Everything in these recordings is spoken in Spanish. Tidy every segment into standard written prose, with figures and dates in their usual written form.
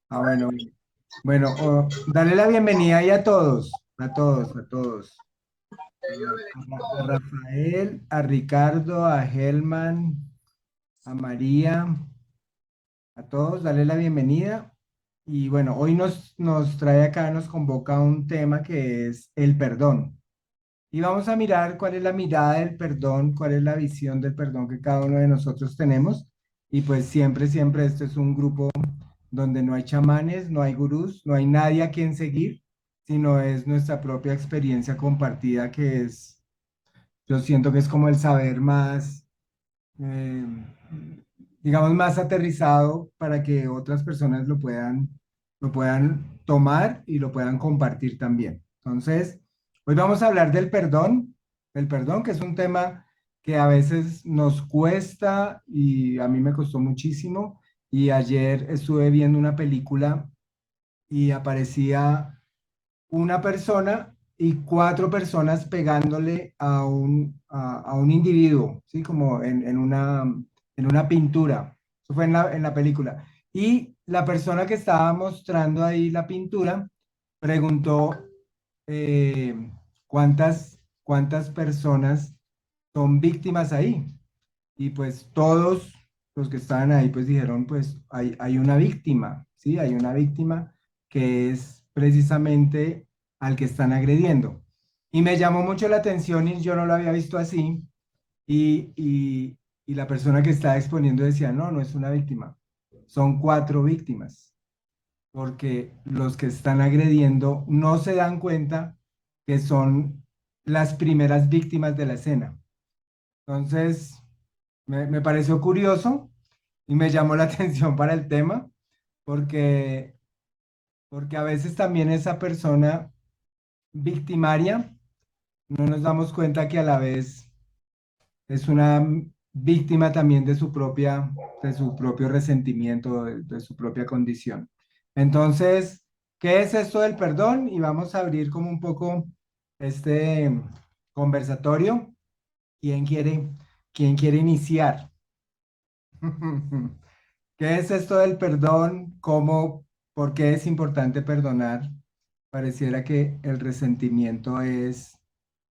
Bueno, bueno, dale la bienvenida ahí a todos, a todos, a todos. A Rafael, a Ricardo, a Helman, a María, a todos, dale la bienvenida. Y bueno, hoy nos trae acá, nos convoca un tema que es el perdón. Y vamos a mirar cuál es la mirada del perdón, cuál es la visión del perdón que cada uno de nosotros tenemos. Y pues siempre, siempre esto es un grupo donde no hay chamanes, no hay gurús, no hay nadie a quien seguir, sino es nuestra propia experiencia compartida que es, yo siento que es como el saber más, eh, digamos, más aterrizado para que otras personas lo puedan tomar y lo puedan compartir también. Entonces, hoy vamos a hablar del perdón, que es un tema que a veces nos cuesta y a mí me costó muchísimo. Y ayer estuve viendo una película y aparecía una persona y cuatro personas pegándole a un individuo, ¿sí? Como en una pintura. Eso fue en la película. Y la persona que estaba mostrando ahí la pintura preguntó cuántas personas son víctimas ahí. Y pues todos los que estaban ahí pues dijeron, pues hay una víctima, ¿sí? Hay una víctima que es precisamente al que están agrediendo. Y me llamó mucho la atención y yo no lo había visto así. Y, y, y la persona que estaba exponiendo decía, no, no es una víctima, son cuatro víctimas, porque los que están agrediendo no se dan cuenta que son las primeras víctimas de la escena. Entonces, me pareció curioso y me llamó la atención para el tema, porque, porque a veces también esa persona victimaria no nos damos cuenta que a la vez es una víctima también de su propio resentimiento, de su propia condición. Entonces, ¿qué es esto del perdón? Y vamos a abrir como un poco este conversatorio. ¿Quién quiere, quién quiere iniciar? ¿Qué es esto del perdón? ¿Cómo, por qué es importante perdonar? Pareciera que el resentimiento es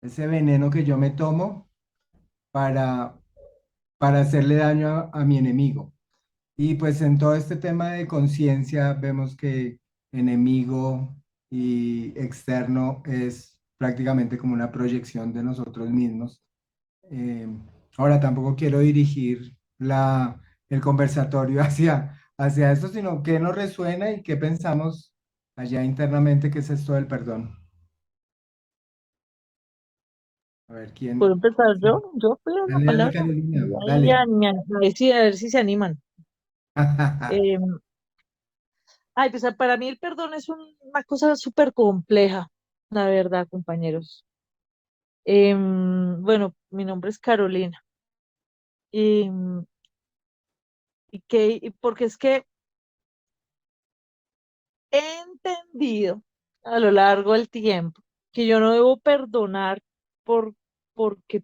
ese veneno que yo me tomo para, para hacerle daño a mi enemigo. Y pues en todo este tema de conciencia vemos que enemigo y externo es prácticamente como una proyección de nosotros mismos. Eh, Ahora tampoco quiero dirigir el conversatorio hacia esto, sino qué nos resuena y qué pensamos allá internamente, qué es esto del perdón. A ver, ¿Puedo ¿quién? empezar Sí. yo pido una Dale, dale, palabra. Y Carolina, ahí dale. a ver si se animan. Eh, pues para mí el perdón es una cosa súper compleja, la verdad, compañeros. Bueno, mi nombre es Carolina. Em, porque es que he entendido a lo largo del tiempo que yo no debo perdonar por, porque,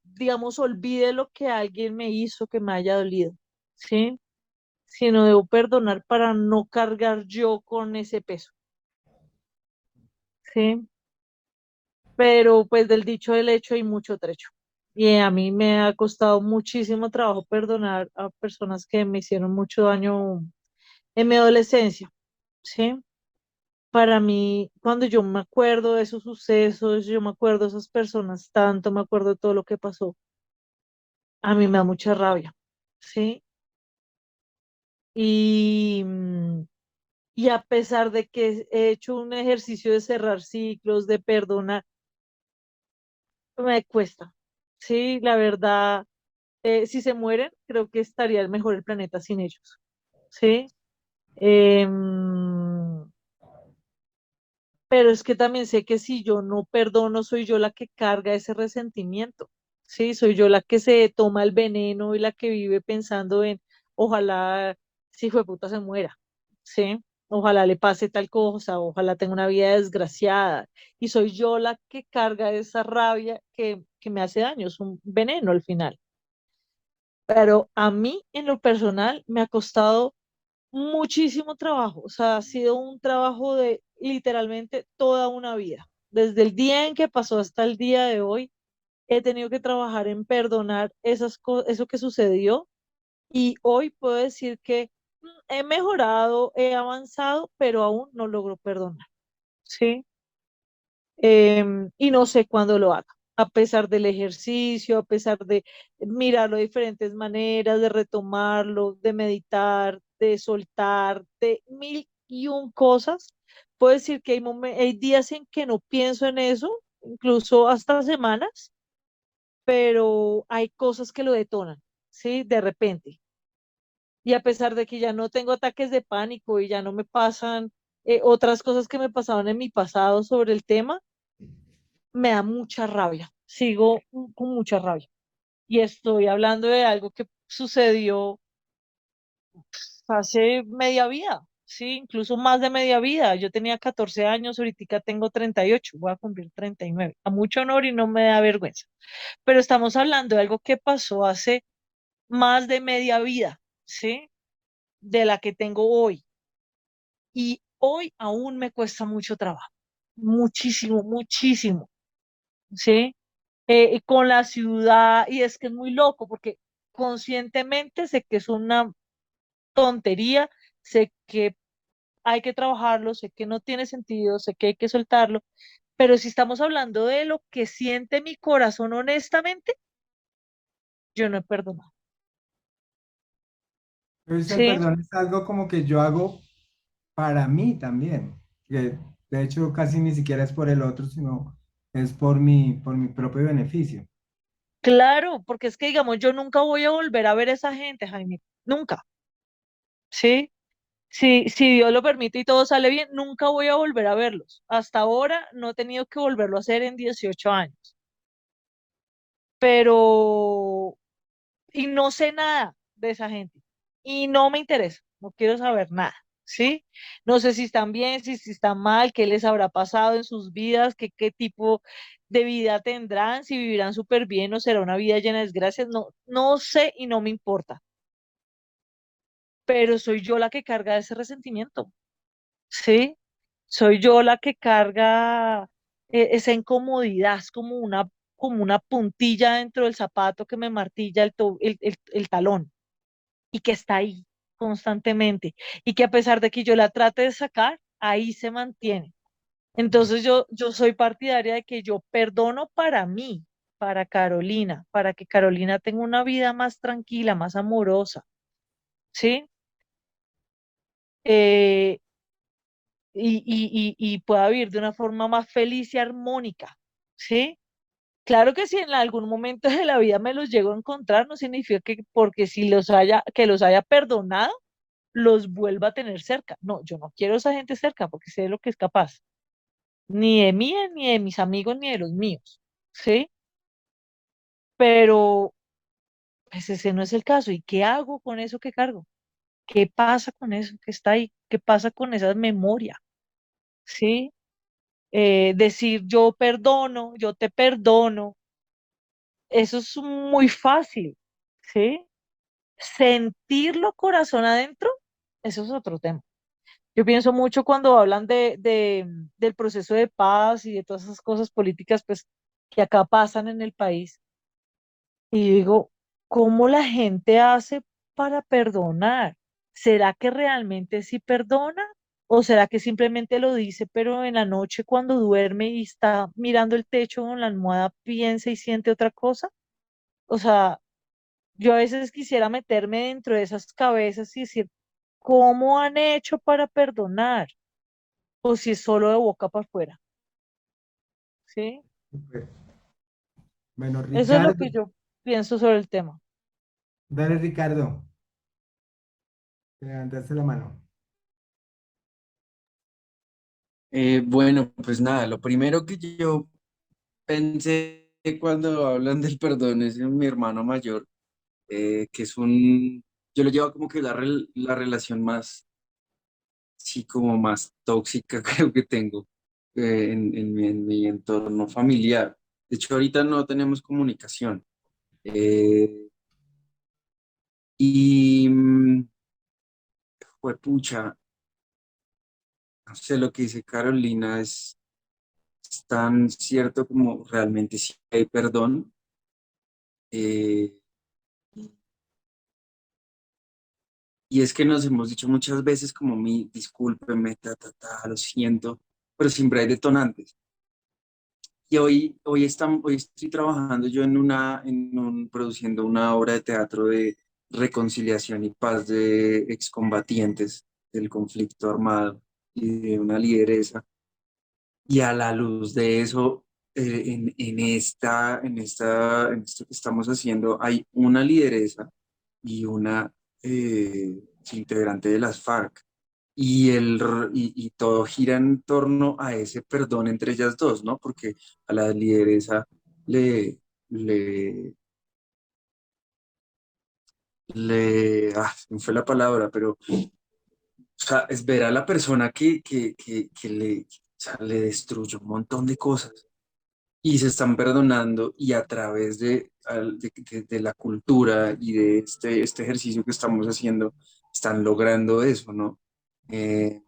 digamos, olvide lo que alguien me hizo que me haya dolido. ¿Sí? Sino debo perdonar para no cargar yo con ese peso, ¿sí? Pero pues del dicho del hecho hay mucho trecho. Y a mí me ha costado muchísimo trabajo perdonar a personas que me hicieron mucho daño en mi adolescencia, ¿sí? Para mí, cuando yo me acuerdo de esos sucesos, yo me acuerdo de esas personas, tanto me acuerdo de todo lo que pasó, a mí me da mucha rabia, ¿sí? Y, y a pesar de que he hecho un ejercicio de cerrar ciclos, de perdonar, me cuesta. Sí, la verdad, si se mueren, creo que estaría mejor el planeta sin ellos. Sí. Em, pero es que también sé que si yo no perdono, soy yo la que carga ese resentimiento. Sí, soy yo la que se toma el veneno y la que vive pensando en, ojalá, si hijo de puta se muera. Sí, ojalá le pase tal cosa, ojalá tenga una vida desgraciada. Y soy yo la que carga esa rabia que me hace daño, es un veneno al final. Pero a mí, en lo personal, me ha costado muchísimo trabajo, o sea, ha sido un trabajo de literalmente toda una vida. Desde el día en que pasó hasta el día de hoy, he tenido que trabajar en perdonar eso que sucedió y hoy puedo decir que he mejorado, he avanzado, pero aún no logro perdonar, ¿sí? Y no sé cuándo lo haga, a pesar del ejercicio, a pesar de mirarlo de diferentes maneras, de retomarlo, de meditar, de soltar, de mil y un cosas. Puedo decir que hay días en que no pienso en eso, incluso hasta semanas, pero hay cosas que lo detonan, ¿sí? De repente. Y a pesar de que ya no tengo ataques de pánico y ya no me pasan otras cosas que me pasaban en mi pasado sobre el tema, me da mucha rabia, sigo con mucha rabia. Y estoy hablando de algo que sucedió hace media vida, sí, incluso más de media vida. Yo tenía 14 años, ahorita tengo 38, voy a cumplir 39. A mucho honor y no me da vergüenza. Pero estamos hablando de algo que pasó hace más de media vida, ¿sí? De la que tengo hoy. Y hoy aún me cuesta mucho trabajo, muchísimo, muchísimo, ¿sí? Con la ciudad, y es que es muy loco, porque conscientemente sé que es una tontería, sé que hay que trabajarlo, sé que no tiene sentido, sé que hay que soltarlo, pero si estamos hablando de lo que siente mi corazón honestamente, yo no he perdonado, Entonces el ¿sí? perdón es algo como que yo hago para mí también, que de hecho casi ni siquiera es por el otro, sino es por mi propio beneficio. Claro, porque es que digamos, yo nunca voy a volver a ver a esa gente, Jaime, nunca, ¿sí? Si Dios lo permite y todo sale bien, nunca voy a volver a verlos. Hasta ahora no he tenido que volverlo a hacer en 18 años. Pero, y no sé nada de esa gente. Y no me interesa, no quiero saber nada, ¿sí? No sé si están bien, si están mal, qué les habrá pasado en sus vidas, qué tipo de vida tendrán, si vivirán súper bien o será una vida llena de desgracias. No, no sé y no me importa. Pero soy yo la que carga ese resentimiento, ¿sí? Soy yo la que carga esa incomodidad, es como una puntilla dentro del zapato que me martilla el talón y que está ahí constantemente y que a pesar de que yo la trate de sacar, ahí se mantiene. Entonces yo soy partidaria de que yo perdono para mí, para Carolina, para que Carolina tenga una vida más tranquila, más amorosa, ¿sí? Eh, y pueda vivir de una forma más feliz y armónica, ¿sí? Claro que si en algún momento de la vida me los llego a encontrar, no significa que porque que los haya perdonado, los vuelva a tener cerca. No, yo no quiero esa gente cerca porque sé lo que es capaz, ni de mí, ni de mis amigos, ni de los míos, ¿sí? Pero pues ese no es el caso. ¿Y qué hago con eso que cargo? ¿Qué pasa con eso que está ahí? ¿Qué pasa con esa memoria? ¿Sí? Decir yo perdono, yo te perdono, eso es muy fácil, ¿sí? Sentirlo corazón adentro, eso es otro tema. Yo pienso mucho cuando hablan del proceso de paz y de todas esas cosas políticas, pues, que acá pasan en el país. Y digo, ¿cómo la gente hace para perdonar? ¿Será que realmente sí perdona? ¿O será que simplemente lo dice, pero en la noche cuando duerme y está mirando el techo con la almohada, piensa y siente otra cosa? O sea, yo a veces quisiera meterme dentro de esas cabezas y decir, ¿cómo han hecho para perdonar? O si es solo de boca para afuera, ¿sí? Bueno, Eso es lo Ricardo, que yo pienso sobre el tema. dale Ricardo, levantaste la mano. Bueno, pues nada, lo primero que yo pensé cuando hablan del perdón es en mi hermano mayor, que es yo lo llevo como que la relación más, sí, como más tóxica creo que tengo en mi entorno familiar. De hecho, ahorita no tenemos comunicación. Eh, y juepucha, no sé, lo que dice Carolina es tan cierto como realmente sí hay perdón. eh, y es que nos hemos dicho muchas veces como discúlpeme, lo siento, pero siempre hay detonantes. Y hoy estoy trabajando yo produciendo una obra de teatro de reconciliación y paz de excombatientes del conflicto armado y de una lideresa. Y a la luz de eso, en esto que estamos haciendo, hay una lideresa y una integrante de las FARC. Y todo gira en torno a ese perdón entre ellas dos, ¿no? Porque a la lideresa le, le, se me fue la palabra, pero, o sea, es ver a la persona que o sea, le destruyó un montón de cosas y se están perdonando y a través de la cultura y de este ejercicio que estamos haciendo, están logrando eso, ¿no? Eh,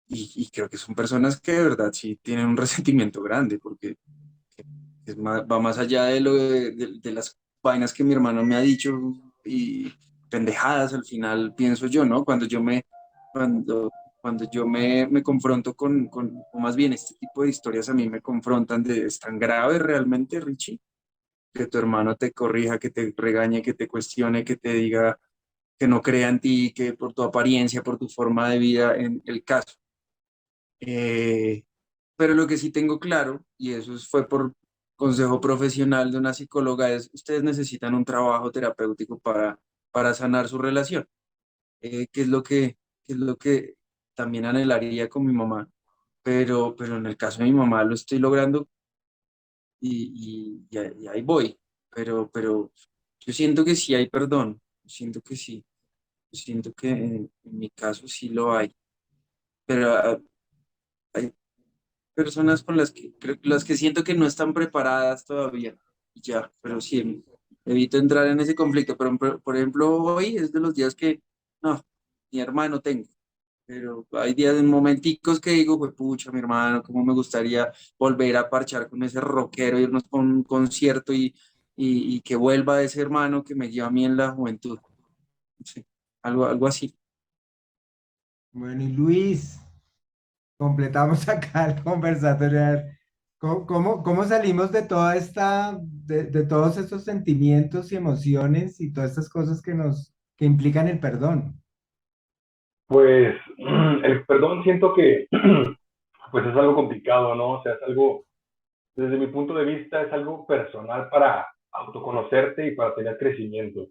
y creo que son personas que de verdad sí tienen un resentimiento grande, porque va más allá de las vainas que mi hermano me ha dicho y pendejadas al final, pienso yo, ¿no? Cuando, cuando yo me confronto o más bien este tipo de historias a mí me confrontan ¿es tan grave realmente, Richie? Que tu hermano te corrija, que te regañe, que te cuestione, que te diga que no crea en ti, que por tu apariencia, por tu forma de vida, en el caso. Eh, pero lo que sí tengo claro, y fue por consejo profesional de una psicóloga, es ustedes necesitan un trabajo terapéutico para sanar su relación, que es lo que también anhelaría con mi mamá, pero en el caso de mi mamá lo estoy logrando y ahí voy, pero yo siento que sí hay perdón, yo siento que sí, yo siento que en mi caso sí lo hay, pero hay personas con las que siento que no están preparadas todavía. Y ya, pero sí, evito entrar en ese conflicto. Pero, por ejemplo, hoy es de los días que, no, mi hermano tengo. Pero hay días, en momenticos que digo, pues pucha, mi hermano, cómo me gustaría volver a parchar con ese rockero, irnos con un concierto y que vuelva ese hermano que me lleva a mí en la juventud. Sí, algo así. Bueno, y Luis, completamos acá el conversatorio. A ver, cómo salimos de toda de todos estos sentimientos y emociones y todas estas cosas que implican el perdón? Pues el perdón siento que pues es algo complicado, ¿no? O sea, es algo, desde mi punto de vista, es algo personal para autoconocerte y para tener crecimiento.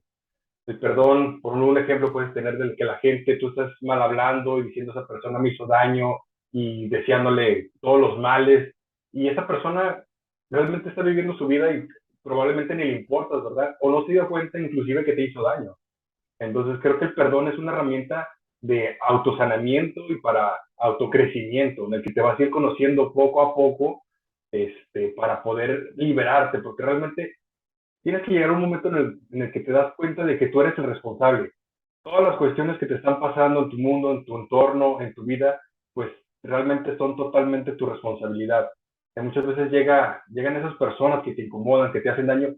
El perdón, por un ejemplo, puedes tener del que la gente, tú estás mal hablando y diciendo esa persona me hizo daño y deseándole todos los males, y esa persona realmente está viviendo su vida y probablemente ni le importas, ¿verdad? O no se dio cuenta inclusive que te hizo daño. Entonces creo que el perdón es una herramienta de autosanamiento y para autocrecimiento, en el que te vas a ir conociendo poco a poco para poder liberarte, porque realmente tienes que llegar a un momento en el que te das cuenta de que tú eres el responsable. Todas las cuestiones que te están pasando en tu mundo, en tu entorno, en tu vida, pues realmente son totalmente tu responsabilidad. Que muchas veces llegan esas personas que te incomodan, que te hacen daño,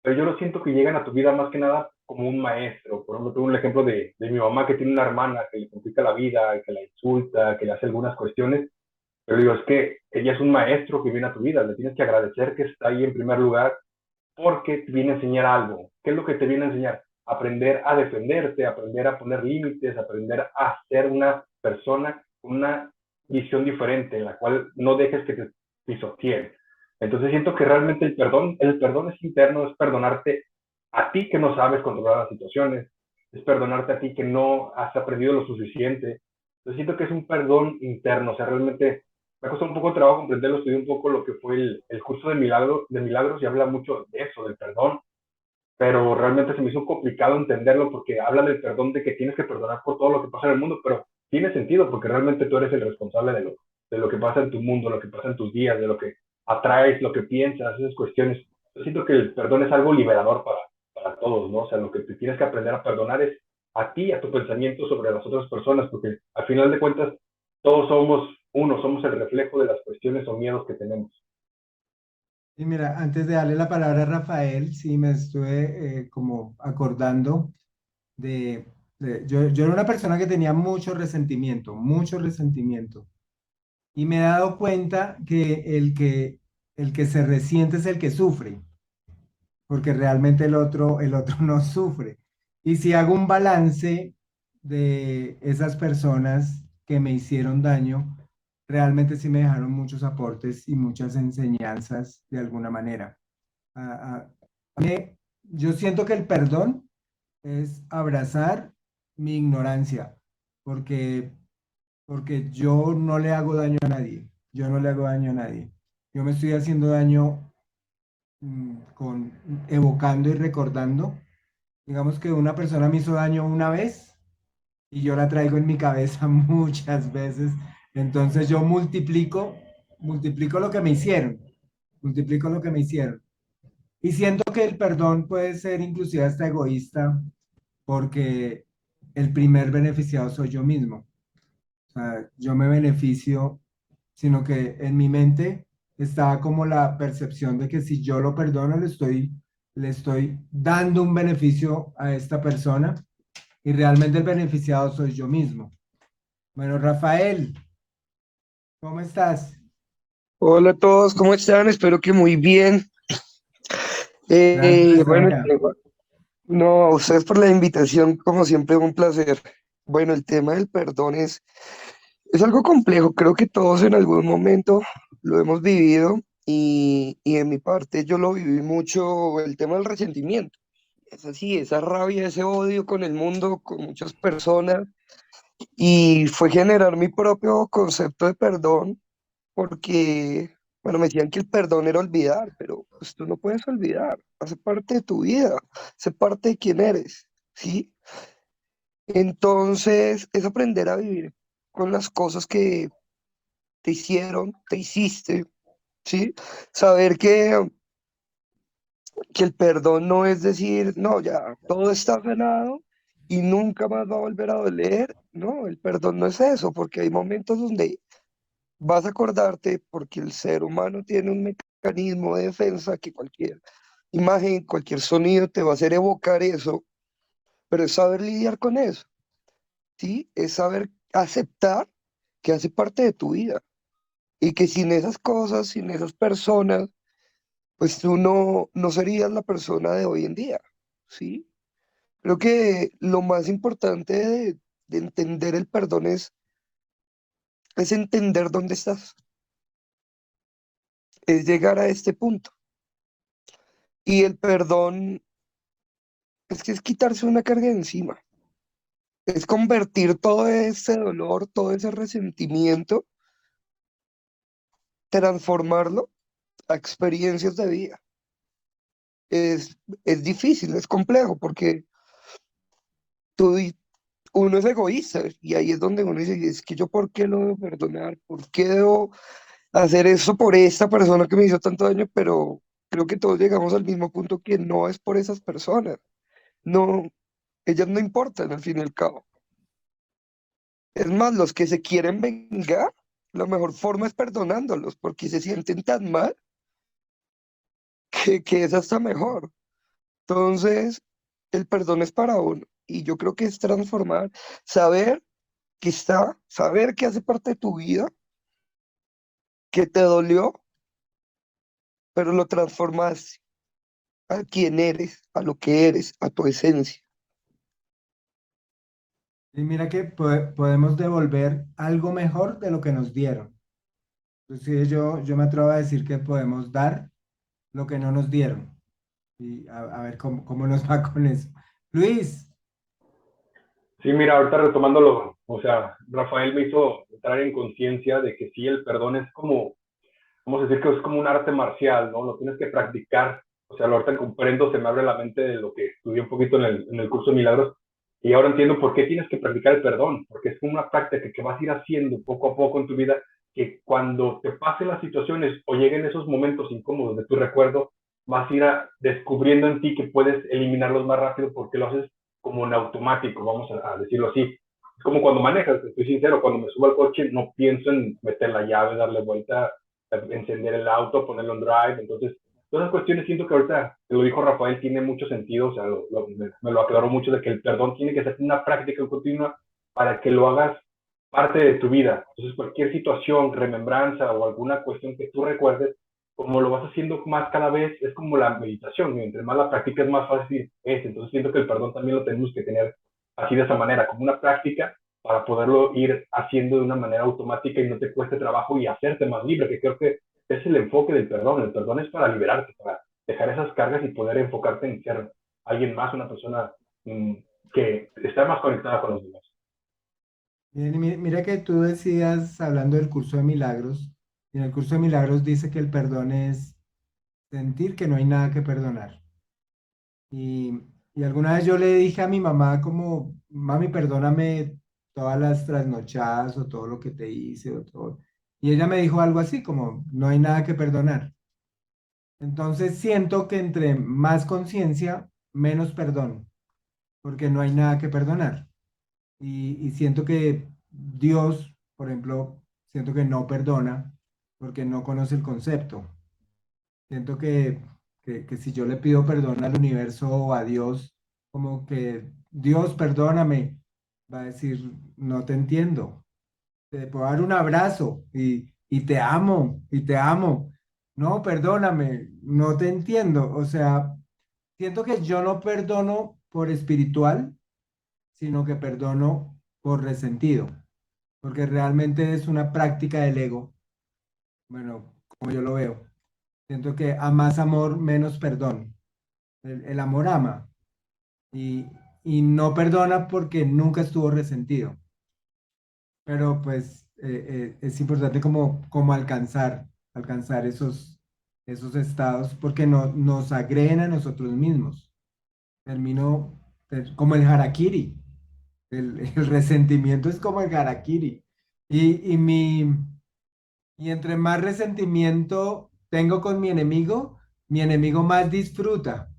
pero yo lo siento que llegan a tu vida más que nada como un maestro. Por ejemplo, tengo un ejemplo de mi mamá que tiene una hermana que le complica la vida, que la insulta, que le hace algunas cuestiones, pero digo, es que ella es un maestro que viene a tu vida, le tienes que agradecer que está ahí en primer lugar porque te viene a enseñar algo. ¿Qué es lo que te viene a enseñar? Aprender a defenderte, aprender a poner límites, aprender a ser una persona con una visión diferente, en la cual no dejes que te pisotee. Entonces siento que realmente el perdón es interno, es perdonarte a ti que no sabes controlar las situaciones, es perdonarte a ti que no has aprendido lo suficiente. Entonces siento que es un perdón interno, o sea, realmente me ha costado un poco de trabajo comprenderlo, estudié un poco lo que fue el curso de milagros y habla mucho de eso, del perdón, pero realmente se me hizo complicado entenderlo porque habla del perdón, de que tienes que perdonar por todo lo que pasa en el mundo, pero tiene sentido porque realmente tú eres el responsable de lo que pasa en tu mundo, lo que pasa en tus días, de lo que atraes, lo que piensas, esas cuestiones. Yo siento que el perdón es algo liberador para todos, ¿no? O sea, lo que te tienes que aprender a perdonar es a ti, a tu pensamiento sobre las otras personas, porque al final de cuentas todos somos uno, somos el reflejo de las cuestiones o miedos que tenemos. Y mira, antes de darle la palabra a Rafael, sí me estuve como acordando yo era una persona que tenía mucho resentimiento. Y me he dado cuenta que el que se resiente es el que sufre, porque realmente el otro no sufre. Y si hago un balance de esas personas que me hicieron daño, realmente sí me dejaron muchos aportes y muchas enseñanzas de alguna manera. A- yo siento que el perdón es abrazar mi ignorancia, porque, porque yo no le hago daño a nadie, yo no le hago daño a nadie. Yo me estoy haciendo daño con evocando y recordando. Digamos que una persona me hizo daño una vez y yo la traigo en mi cabeza muchas veces. Entonces yo multiplico lo que me hicieron, multiplico lo que me hicieron. Y siento que el perdón puede ser inclusive hasta egoísta porque el primer beneficiado soy yo mismo. O sea, yo me beneficio, sino que en mi mente estaba como la percepción de que si yo lo perdono, le estoy dando un beneficio a esta persona y realmente el beneficiado soy yo mismo. Bueno, Rafael, ¿cómo estás? Hola a todos, ¿cómo están? Espero que muy bien. Gracias por estar Bueno, acá. no, a ustedes por la invitación, como siempre, un placer. Bueno, el tema del perdón es algo complejo, creo que todos en algún momento lo hemos vivido y en mi parte yo lo viví mucho, el tema del resentimiento. Es así, esa rabia, ese odio con el mundo, con muchas personas y fue generar mi propio concepto de perdón porque, bueno, me decían que el perdón era olvidar, pero pues tú no puedes olvidar, hace parte de tu vida, hace parte de quién eres, ¿sí? Entonces, es aprender a vivir con las cosas que te hicieron, te hiciste, ¿sí? Saber que el perdón no es decir, no, ya, todo está sanado y nunca más va a volver a doler, no, el perdón no es eso, porque hay momentos donde vas a acordarte porque el ser humano tiene un mecanismo de defensa que cualquier imagen, cualquier sonido te va a hacer evocar eso, pero es saber lidiar con eso, ¿sí? Es saber aceptar que hace parte de tu vida y que sin esas cosas, sin esas personas, pues tú no serías la persona de hoy en día, ¿sí? Creo que lo más importante de entender el perdón es entender dónde estás, es llegar a este punto. Y el perdón es que es quitarse una carga de encima, es convertir todo ese dolor, todo ese resentimiento, transformarlo a experiencias de vida. Es difícil, es complejo, porque tú, uno es egoísta y ahí es donde uno dice, es que yo por qué lo debo perdonar, por qué debo hacer eso por esta persona que me hizo tanto daño, pero creo que todos llegamos al mismo punto que no es por esas personas, no, ellas no importan al fin y al cabo. Es más, los que se quieren vengar, la mejor forma es perdonándolos, porque se sienten tan mal que es hasta mejor. Entonces, el perdón es para uno. Y yo creo que es transformar, saber saber que hace parte de tu vida, que te dolió, pero lo transformaste a quien eres, a lo que eres, a tu esencia. Y mira que podemos devolver algo mejor de lo que nos dieron. Entonces yo me atrevo a decir que podemos dar lo que no nos dieron. Y a ver cómo nos va con eso. Luis, Sí, mira, ahorita retomándolo, o sea, Rafael me hizo entrar en conciencia de que sí, el perdón es como, vamos a decir que es como un arte marcial, ¿no? Lo tienes que practicar. O sea, ahorita comprendo, se me abre la mente de lo que estudié un poquito en el curso de milagros y ahora entiendo por qué tienes que practicar el perdón, porque es como una práctica que vas a ir haciendo poco a poco en tu vida, que cuando te pasen las situaciones o lleguen esos momentos incómodos de tu recuerdo, vas a ir descubriendo en ti que puedes eliminarlos más rápido porque lo haces como en automático, vamos a decirlo así. Es como cuando manejas, estoy sincero, cuando me subo al coche no pienso en meter la llave, darle vuelta, encender el auto, ponerlo en drive. Entonces, todas las cuestiones siento que ahorita, te lo dijo Rafael, tiene mucho sentido, o sea, me lo aclaró mucho de que el perdón tiene que ser una práctica continua para que lo hagas parte de tu vida. Entonces, cualquier situación, remembranza o alguna cuestión que tú recuerdes, como lo vas haciendo más cada vez, es como la meditación, y entre más la práctica es más fácil es. Entonces siento que el perdón también lo tenemos que tener así de esa manera, como una práctica para poderlo ir haciendo de una manera automática y no te cueste trabajo y hacerte más libre, que creo que es el enfoque del perdón. El perdón es para liberarte, para dejar esas cargas y poder enfocarte en ser alguien más, una persona que está más conectada con los demás. Mira que tú decías, hablando del curso de milagros, y en el curso de milagros dice que el perdón es sentir que no hay nada que perdonar. Y alguna vez yo le dije a mi mamá como, mami, perdóname todas las trasnochadas o todo lo que te hice o todo. Y ella me dijo algo así como, no hay nada que perdonar. Entonces siento que entre más conciencia, menos perdón, porque no hay nada que perdonar. Y siento que Dios, por ejemplo, siento que no perdona porque no conoce el concepto. Siento que si yo le pido perdón al universo o a Dios, como que Dios, perdóname, va a decir, no te entiendo. Te puedo dar un abrazo y te amo, y te amo. No, perdóname, no te entiendo. O sea, siento que yo no perdono por espiritual, sino que perdono por resentido, porque realmente es una práctica del ego. Bueno, como yo lo veo. Siento que a más amor, menos perdón. El amor ama y, y no perdona porque nunca estuvo resentido. Pero pues es importante como alcanzar esos estados porque nos agreden a nosotros mismos. Termino como el harakiri. El resentimiento es como el harakiri. Y, y, mi, y entre más resentimiento tengo con mi enemigo más disfruta.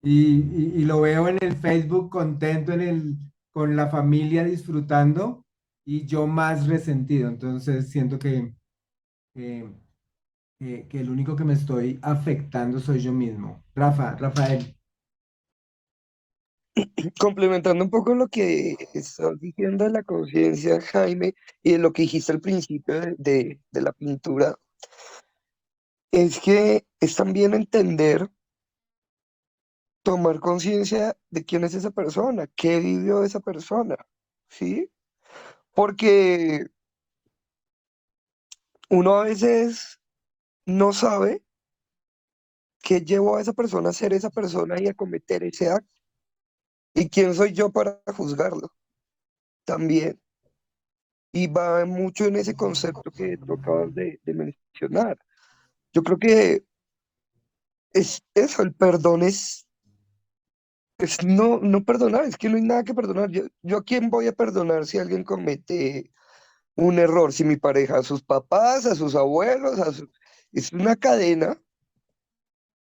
Y lo veo en el Facebook contento con la familia disfrutando y yo más resentido. Entonces siento que, que el único que me estoy afectando soy yo mismo. Rafael. Complementando un poco lo que estás diciendo de la conciencia, Jaime, y de lo que dijiste al principio de la pintura, es que es también entender, tomar conciencia de quién es esa persona, qué vivió esa persona, ¿sí? Porque uno a veces no sabe qué llevó a esa persona a ser esa persona y a cometer ese acto. ¿Y quién soy yo para juzgarlo? También. Y va mucho en ese concepto que tú acabas de mencionar. Yo creo que es eso, el perdón es no perdonar, es que no hay nada que perdonar. Yo a quién voy a perdonar si alguien comete un error, si mi pareja, a sus papás, a sus abuelos, es una cadena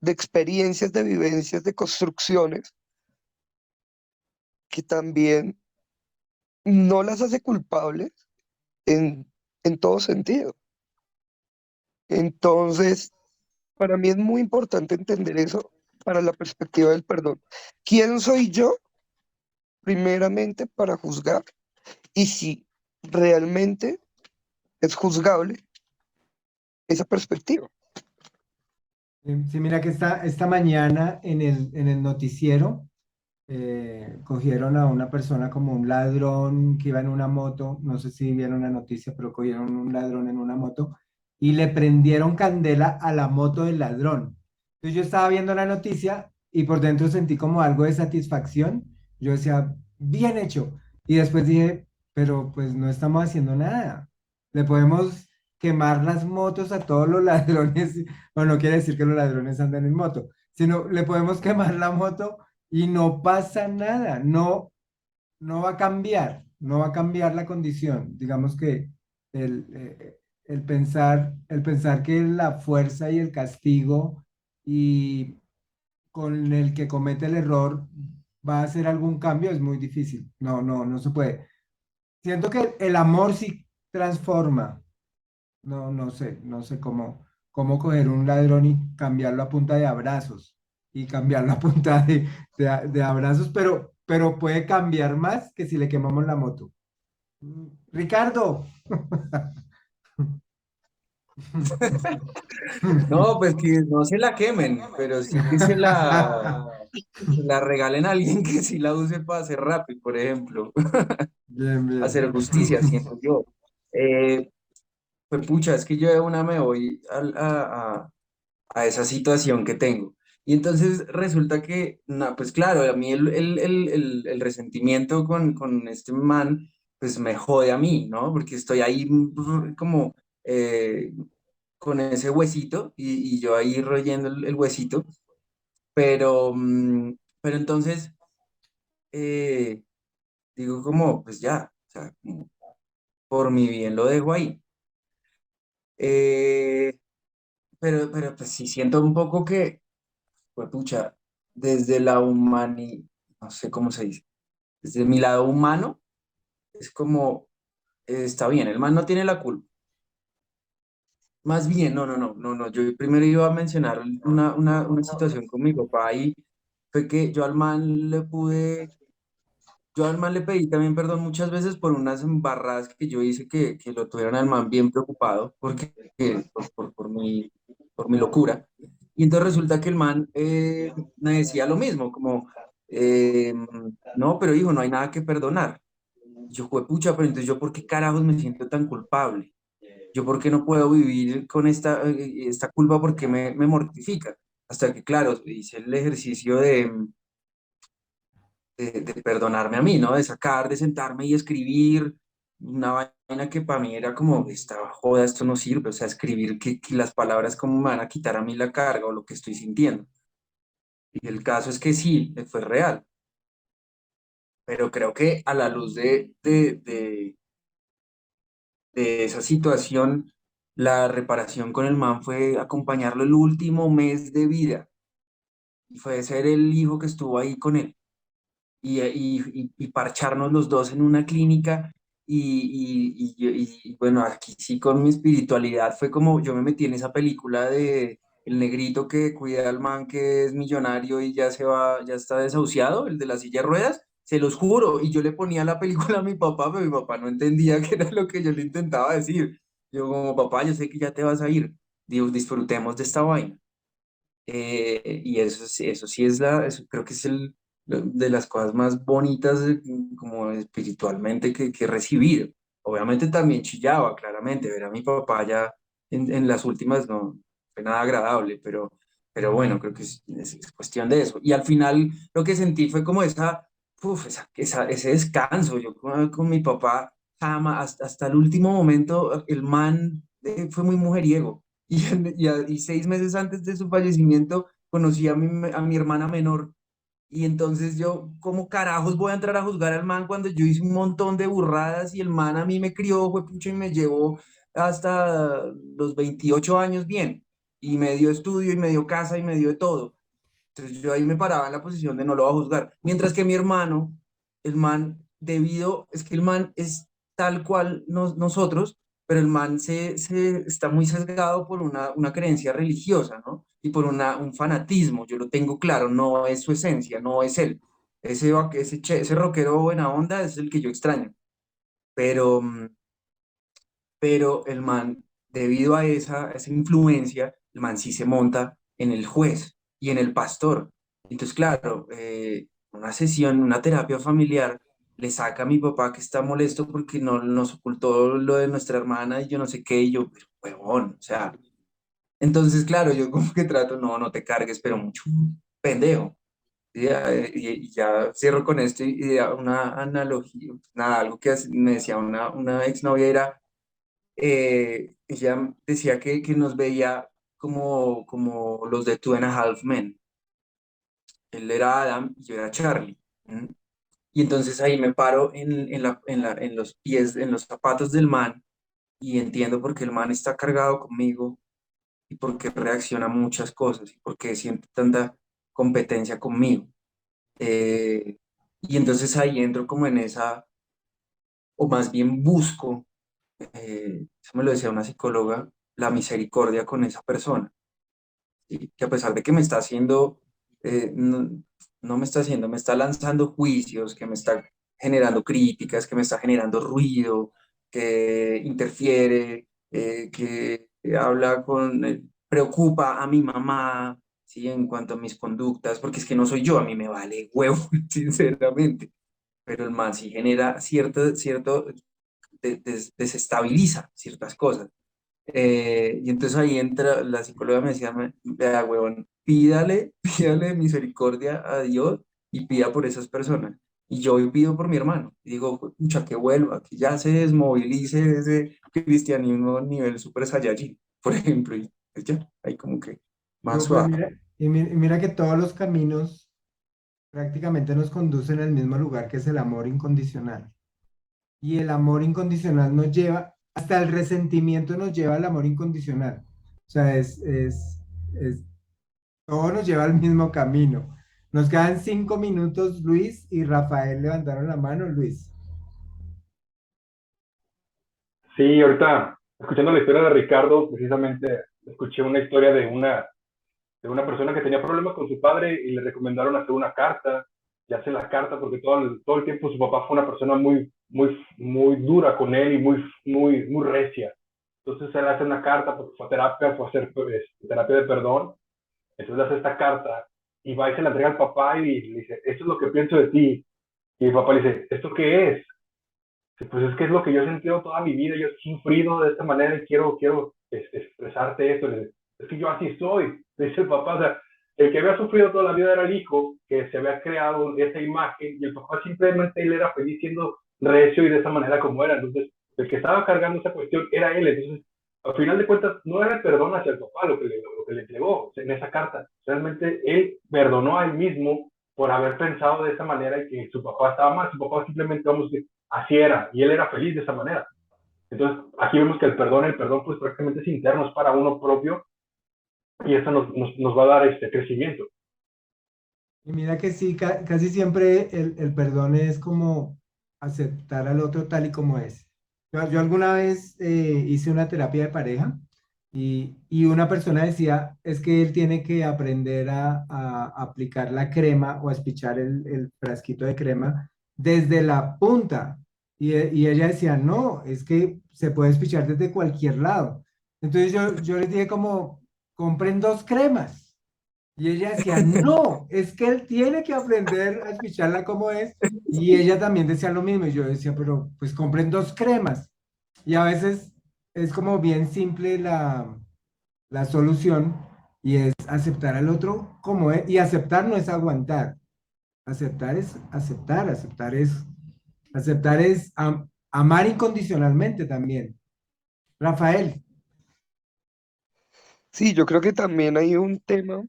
de experiencias, de vivencias, de construcciones que también no las hace culpables en, en todo sentido. Entonces, para mí es muy importante entender eso para la perspectiva del perdón. ¿Quién soy yo, primeramente, para juzgar? Y si realmente es juzgable esa perspectiva. Sí, mira que esta mañana en el noticiero cogieron a una persona como un ladrón que iba en una moto, no sé si vieron la noticia, pero cogieron un ladrón en una moto y le prendieron candela a la moto del ladrón. Entonces yo estaba viendo la noticia y por dentro sentí como algo de satisfacción. Yo decía, bien hecho. Y después dije, pero pues no estamos haciendo nada. Le podemos quemar las motos a todos los ladrones. Bueno, no quiere decir que los ladrones anden en moto, sino le podemos quemar la moto y no pasa nada, no va a cambiar, no va a cambiar la condición. Digamos que el pensar que la fuerza y el castigo y con el que comete el error va a hacer algún cambio, es muy difícil. No, no, no se puede. Siento que el amor sí transforma. No, no sé cómo coger un ladrón y cambiarlo a punta de abrazos y cambiarlo a punta de abrazos, pero puede cambiar más que si le quemamos la moto. Ricardo. No, pues que no se la quemen, pero sí que se la regalen a alguien que sí la use para hacer rápido, por ejemplo, Bien, bien. hacer justicia, siento yo. Eh, pues pucha, es que yo de una me voy a esa situación que tengo. Y entonces resulta que, no, pues claro, a mí el resentimiento con este man, pues me jode a mí, ¿no? Porque estoy ahí como eh, con ese huesito y yo ahí royendo el huesito, pero, pero entonces eh, digo como, pues ya, o sea, como por mi bien lo dejo ahí. Eh, pero pues sí siento un poco que pues pucha, desde la humanidad, no sé cómo se dice, desde mi lado humano, es como, está bien, el man no tiene la culpa. Más bien, no, yo primero iba a mencionar una situación con mi papá y fue que yo al man le pedí también perdón muchas veces por unas embarradas que yo hice que lo tuvieron al man bien preocupado porque, por mi locura. Y entonces resulta que el man me decía lo mismo, como, eh, no, pero hijo, no hay nada que perdonar. Yo, pucha, pero entonces yo, ¿por qué carajos me siento tan culpable? Yo, ¿por qué no puedo vivir con esta culpa? Porque me mortifica. Hasta que, claro, hice el ejercicio de perdonarme a mí, ¿no? De sacar, de sentarme y escribir una vaina que para mí era como, esta joda, esto no sirve, o sea, escribir que las palabras como me van a quitar a mí la carga o lo que estoy sintiendo. Y el caso es que sí, fue real, pero creo que a la luz de esa situación, la reparación con el man fue acompañarlo el último mes de vida y fue ser el hijo que estuvo ahí con él. Y parcharnos los dos en una clínica. Bueno, aquí sí con mi espiritualidad fue como yo me metí en esa película de el negrito que cuida al man que es millonario y ya se va, ya está desahuciado, el de la silla de ruedas, se los juro, y yo le ponía la película a mi papá, pero mi papá no entendía qué era lo que yo le intentaba decir. Yo como, papá, yo sé que ya te vas a ir, Dios, disfrutemos de esta vaina. Y eso sí es eso creo que es de las cosas más bonitas como espiritualmente que he recibido. Obviamente también chillaba, claramente, ver a mi papá ya en las últimas no fue nada agradable, pero bueno, creo que es cuestión de eso. Y al final lo que sentí fue como ese descanso. Yo con mi papá, jamás, hasta el último momento, el man fue muy mujeriego. Y 6 meses antes de su fallecimiento conocí a mi hermana menor. Y entonces yo, ¿cómo carajos voy a entrar a juzgar al man cuando yo hice un montón de burradas y el man a mí me crió, fue pucho, y me llevó hasta los 28 años bien? Y me dio estudio y me dio casa y me dio de todo. Entonces yo ahí me paraba en la posición de no lo va a juzgar. Mientras que mi hermano, el man, es que el man es tal cual nosotros, pero el man se está muy sesgado por una creencia religiosa, ¿no? Y por un fanatismo, yo lo tengo claro, no es su esencia, no es él. Ese rockero buena onda es el que yo extraño. Pero, pero el man, debido a esa influencia, el man sí se monta en el juez y en el pastor. Entonces, claro, una sesión, una terapia familiar, le saca a mi papá que está molesto porque no nos ocultó lo de nuestra hermana y yo no sé qué, y yo, pero huevón, o sea, entonces, claro, yo como que trato, no te cargues, pero mucho pendejo. Y ya cierro con esto y una analogía, nada, algo que me decía una exnovia era ella decía que nos veía como los de Two and a Half Men. Él era Adam y yo era Charlie. ¿M? Y entonces ahí me paro en los pies, en los zapatos del man y entiendo por qué el man está cargado conmigo y por qué reacciona a muchas cosas y por qué siente tanta competencia conmigo. Eh, y entonces ahí entro como en esa, o más bien busco, eso me lo decía una psicóloga, la misericordia con esa persona, ¿sí? Que a pesar de que me está haciendo, no, no me está haciendo, me está lanzando juicios, que me está generando críticas, que me está generando ruido, que interfiere, que habla con, preocupa a mi mamá, ¿sí? En cuanto a mis conductas, porque es que no soy yo, a mí me vale huevo, sinceramente, pero el man sí genera cierto desestabiliza ciertas cosas. Y entonces ahí entra, la psicóloga me decía, vea, huevón, pídale, pídale misericordia a Dios y pida por esas personas. Y yo hoy pido por mi hermano. Y digo, pucha, que vuelva, que ya se desmovilice ese cristianismo a nivel super saiyajin, por ejemplo. Y pues ya, ahí como que más Súper, suave. mira, y mira que todos los caminos prácticamente nos conducen al mismo lugar que es el amor incondicional. Y el amor incondicional nos lleva, hasta el resentimiento nos lleva al amor incondicional. O sea, todo nos lleva al mismo camino. Nos quedan 5 minutos, Luis y Rafael levantaron la mano, Luis. Sí, ahorita, escuchando la historia de Ricardo, precisamente escuché una historia de una persona que tenía problemas con su padre y le recomendaron hacer una carta, y hace la carta porque todo el tiempo su papá fue una persona muy dura con él y muy recia. Entonces él hace una carta porque fue a terapia, fue a hacer pues, terapia de perdón. Entonces hace esta carta y va y se la entrega al papá y le dice, esto es lo que pienso de ti. Y el papá le dice, ¿esto qué es? Pues es que es lo que yo he sentido toda mi vida, yo he sufrido de esta manera y quiero expresarte esto. Es que yo así soy, dice el papá. O sea, el que había sufrido toda la vida era el hijo, que se había creado esa imagen, y el papá simplemente él era feliz siendo recio y de esa manera como era. Entonces, el que estaba cargando esa cuestión era él. Entonces, al final de cuentas, no era el perdón hacia el papá lo que le entregó en esa carta. Realmente él perdonó a él mismo por haber pensado de esa manera y que su papá estaba mal. Su papá simplemente, vamos a decir, así era, y él era feliz de esa manera. Entonces, aquí vemos que el perdón pues prácticamente es interno, es para uno propio, y eso nos va a dar este crecimiento. Y mira que sí, casi siempre el perdón es como aceptar al otro tal y como es. Yo alguna vez hice una terapia de pareja y una persona decía, es que él tiene que aprender a aplicar la crema o a espichar el frasquito de crema desde la punta. Y ella decía, no, es que se puede espichar desde cualquier lado. Entonces yo les dije como, compren 2 cremas. Y ella decía, no, es que él tiene que aprender a escucharla como es. Y ella también decía lo mismo. Y yo decía, pero pues compren 2 cremas. Y a veces es como bien simple la solución y es aceptar al otro como es. Y aceptar no es aguantar. Aceptar es aceptar. Aceptar es amar incondicionalmente también. Rafael, Sí, yo creo que también hay un tema,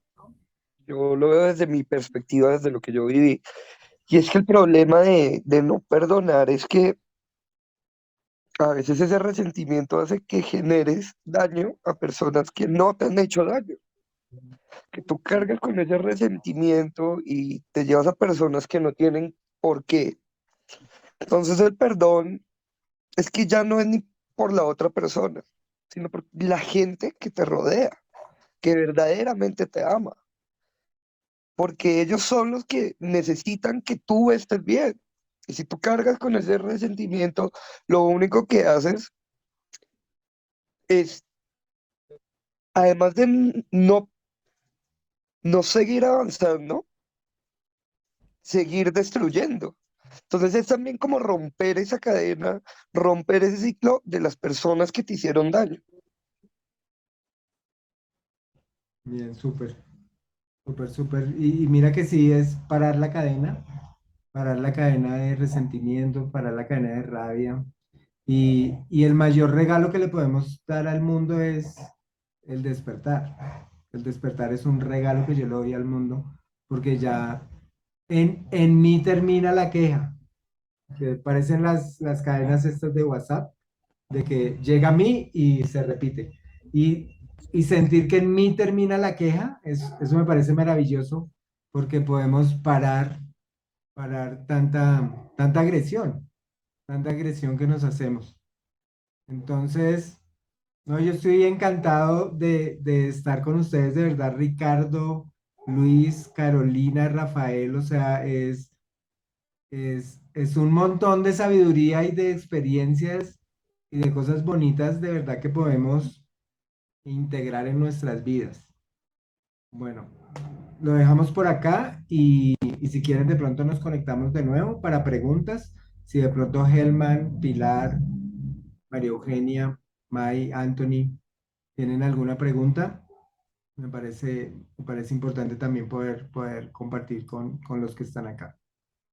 yo lo veo desde mi perspectiva, desde lo que yo viví, y es que el problema de no perdonar es que a veces ese resentimiento hace que generes daño a personas que no te han hecho daño, que tú cargas con ese resentimiento y te llevas a personas que no tienen por qué. Entonces el perdón es que ya no es ni por la otra persona, sino por la gente que te rodea, que verdaderamente te ama, porque ellos son los que necesitan que tú estés bien. Y si tú cargas con ese resentimiento, lo único que haces es, además de no seguir avanzando, seguir destruyendo. Entonces es también como romper esa cadena, romper ese ciclo de las personas que te hicieron daño. bien, súper. Súper, súper. Y mira que sí es parar la cadena de resentimiento, parar la cadena de rabia. Y el mayor regalo que le podemos dar al mundo es el despertar. El despertar es un regalo que yo le doy al mundo porque ya en mí termina la queja, que parecen las cadenas estas de WhatsApp, de que llega a mí y se repite. Y sentir que en mí termina la queja, eso me parece maravilloso porque podemos parar parar tanta agresión que nos hacemos. Entonces, no, yo estoy encantado de estar con ustedes, de verdad, Ricardo, Luis, Carolina, Rafael, o sea, es un montón de sabiduría y de experiencias y de cosas bonitas de verdad que podemos integrar en nuestras vidas. Bueno, lo dejamos por acá y si quieren de pronto nos conectamos de nuevo para preguntas. Si de pronto Helman, Pilar, María Eugenia, May, Anthony, ¿tienen alguna pregunta? Me parece importante también poder compartir con los que están acá.